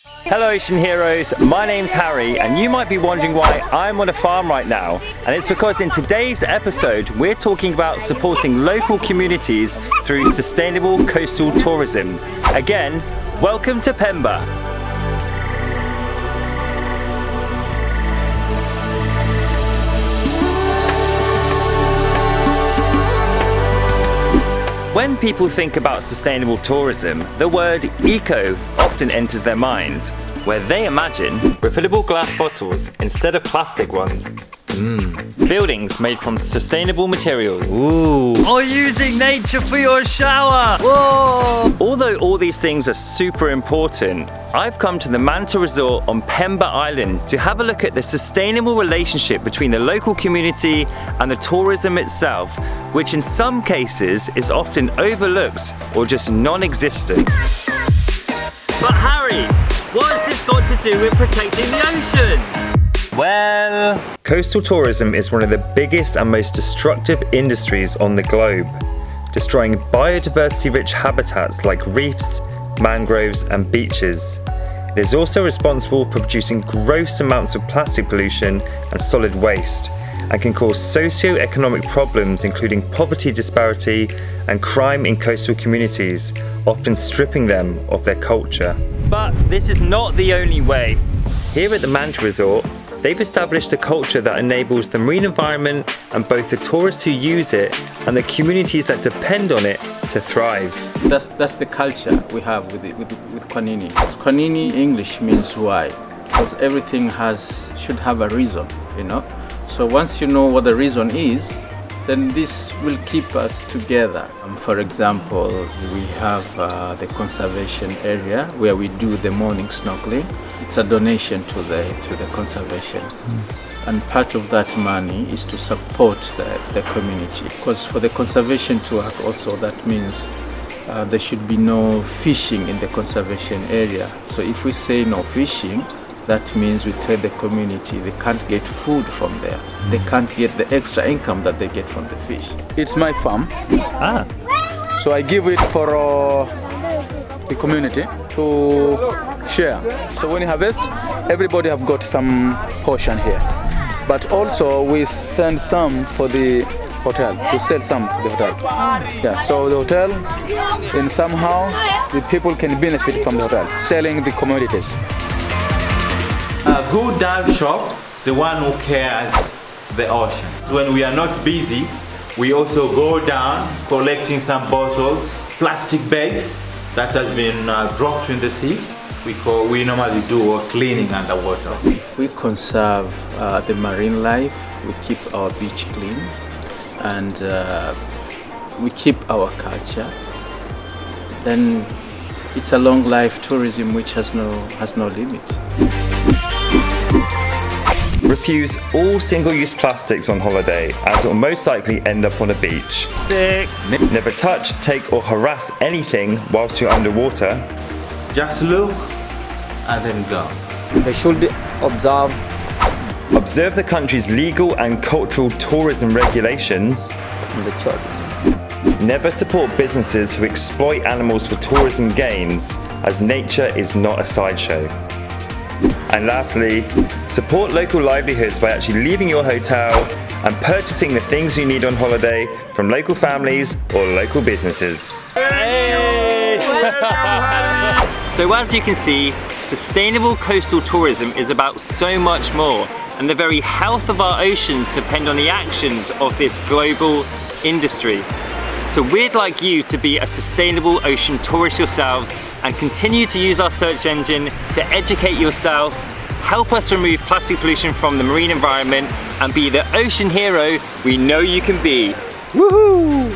Hello Ocean Heroes, my name's Harry and you might be wondering why I'm on a farm right now, and it's because in today's episode we're talking about supporting local communities through sustainable coastal tourism. Again, welcome to Pemba. When people think about sustainable tourism, the word eco often enters their minds, where they imagine refillable glass bottles instead of plastic ones. Buildings made from sustainable materials. Or using nature for your shower. Whoa! Although all these things are super important, I've come to the Manta Resort on Pemba Island to have a look at the sustainable relationship between the local community and the tourism itself, which in some cases is often overlooked or just non-existent. But Harry, what has this got to do with protecting the oceans? Well, coastal tourism is one of the biggest and most destructive industries on the globe, destroying biodiversity-rich habitats like reefs, mangroves and beaches. It is also responsible for producing gross amounts of plastic pollution and solid waste, and can cause socio-economic problems including poverty disparity and crime in coastal communities, often stripping them of their culture. But this is not the only way. Here at the Manta Resort, they've established a culture that enables the marine environment and both the tourists who use it and the communities that depend on it to thrive. That's the culture we have with Kwanini. Kwanini English means why, because everything should have a reason, you know. So once you know what the reason is, then this will keep us together. For example, we have the conservation area where we do the morning snorkeling. It's a donation to the conservation. And part of that money is to support the community. Because for the conservation to work also, that means there should be no fishing in the conservation area. So if we say no fishing, that means we tell the community they can't get food from there. They can't get the extra income that they get from the fish. It's my farm. So I give it for the community to share. So when you harvest, everybody have got some portion here. But also we send some for the hotel, to sell some to the hotel. Yeah, so the hotel, and somehow the people can benefit from the hotel, selling the commodities. A good dive shop, the one who cares the ocean. When we are not busy, we also go down collecting some bottles, plastic bags that has been dropped in the sea. We normally do cleaning underwater. If we conserve the marine life, we keep our beach clean, and we keep our culture, then it's a long life tourism which has no limit. Refuse all single-use plastics on holiday, as it will most likely end up on a beach. Never touch, take or harass anything whilst you're underwater. Just look and then go. They should observe the country's legal and cultural tourism regulations. the tourism. Never support businesses who exploit animals for tourism gains, as nature is not a sideshow. And lastly, support local livelihoods by actually leaving your hotel and purchasing the things you need on holiday from local families or local businesses. Hey! So as you can see, sustainable coastal tourism is about so much more, and the very health of our oceans depend on the actions of this global industry. So we'd like you to be a sustainable ocean tourist yourselves and continue to use our search engine to educate yourself, help us remove plastic pollution from the marine environment, and be the ocean hero we know you can be. Woohoo!